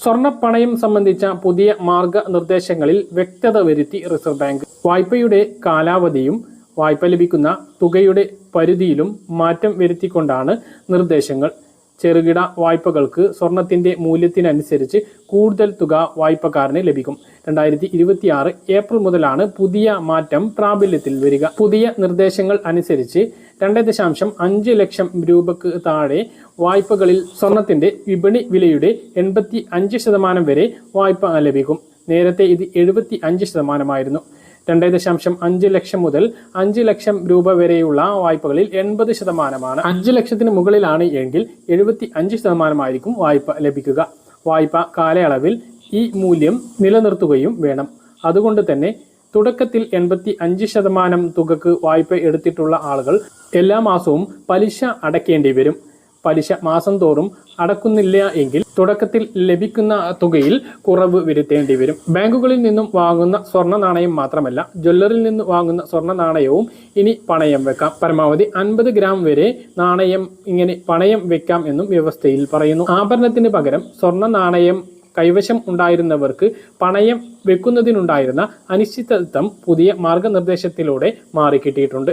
സ്വർണ്ണപ്പണയം സംബന്ധിച്ച പുതിയ മാർഗനിർദ്ദേശങ്ങളിൽ വ്യക്തത വരുത്തി റിസർവ് ബാങ്ക്. വായ്പയുടെ കാലാവധിയും വായ്പ ലഭിക്കുന്ന തുകയുടെ പരിധിയിലും മാറ്റം വരുത്തിക്കൊണ്ടാണ് നിർദ്ദേശങ്ങൾ. ചെറുകിട വായ്പകൾക്ക് സ്വർണത്തിന്റെ മൂല്യത്തിനനുസരിച്ച് കൂടുതൽ തുക വായ്പക്കാരന് ലഭിക്കും. 2026 ഏപ്രിൽ മുതലാണ് പുതിയ മാറ്റം പ്രാബല്യത്തിൽ വരിക. പുതിയ നിർദ്ദേശങ്ങൾ അനുസരിച്ച് 2.5 ലക്ഷം രൂപക്ക് താഴെ വായ്പകളിൽ സ്വർണത്തിന്റെ വിപണി വിലയുടെ 85% വരെ വായ്പ ലഭിക്കും. നേരത്തെ ഇത് 75%. 2.5 ലക്ഷം മുതൽ 5 ലക്ഷം രൂപ വരെയുള്ള വായ്പകളിൽ 80%. 5 ലക്ഷത്തിന് മുകളിലാണ് എങ്കിൽ 75% വായ്പ ലഭിക്കുക. വായ്പ കാലയളവിൽ ഈ മൂല്യം നിലനിർത്തുകയും വേണം. അതുകൊണ്ട് തന്നെ തുടക്കത്തിൽ 85% തുകക്ക് വായ്പ എടുത്തിട്ടുള്ള ആളുകൾ എല്ലാ മാസവും പലിശ അടയ്ക്കേണ്ടി വരും. പലിശ മാസം തോറും അടക്കുന്നില്ല എങ്കിൽ തുടക്കത്തിൽ ലഭിക്കുന്ന തുകയിൽ കുറവ് വരുത്തേണ്ടി വരും. ബാങ്കുകളിൽ നിന്നും വാങ്ങുന്ന സ്വർണ്ണ നാണയം മാത്രമല്ല, ജ്വല്ലറിൽ നിന്ന് വാങ്ങുന്ന സ്വർണ്ണ നാണയവും ഇനി പണയം വെക്കാം. പരമാവധി 50 ഗ്രാം വരെ നാണയം ഇങ്ങനെ പണയം വെക്കാം എന്നും വ്യവസ്ഥയിൽ പറയുന്നു. ആഭരണത്തിന് പകരം സ്വർണ്ണ നാണയം കൈവശം ഉണ്ടായിരുന്നവർക്ക് പണയം വെക്കുന്നതിനുണ്ടായിരുന്ന അനിശ്ചിതത്വം പുതിയ മാർഗനിർദ്ദേശത്തിലൂടെ മാറിക്കിട്ടിയിട്ടുണ്ട്.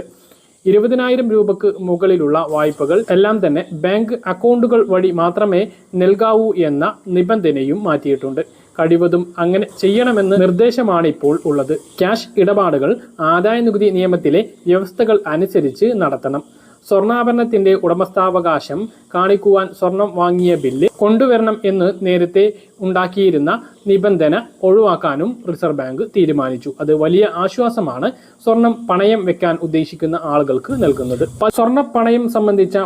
20,000 രൂപക്ക് മുകളിലുള്ള വായ്പകൾ എല്ലാം തന്നെ ബാങ്ക് അക്കൗണ്ടുകൾ വഴി മാത്രമേ നൽകാവൂ എന്ന നിബന്ധനയും മാറ്റിയിട്ടുണ്ട്. കഴിവതും അങ്ങനെ ചെയ്യണമെന്ന് നിർദ്ദേശമാണ് ഇപ്പോൾ ഉള്ളത്. ക്യാഷ് ഇടപാടുകൾ ആദായനികുതി നിയമത്തിലെ വ്യവസ്ഥകൾ അനുസരിച്ച് നടത്തണം. സ്വർണ്ണാഭരണത്തിന്റെ ഉടമസ്ഥാവകാശം കാണിക്കുവാൻ സ്വർണം വാങ്ങിയ ബില്ല് കൊണ്ടുവരണം എന്ന് നേരത്തെ ഉണ്ടാക്കിയിരുന്ന നിബന്ധന ഒഴിവാക്കാനും റിസർവ് ബാങ്ക് തീരുമാനിച്ചു. അത് വലിയ ആശ്വാസമാണ് സ്വർണം പണയം വെക്കാൻ ഉദ്ദേശിക്കുന്ന ആളുകൾക്ക് നൽകുന്നത്. സ്വർണ്ണ പണയം സംബന്ധിച്ച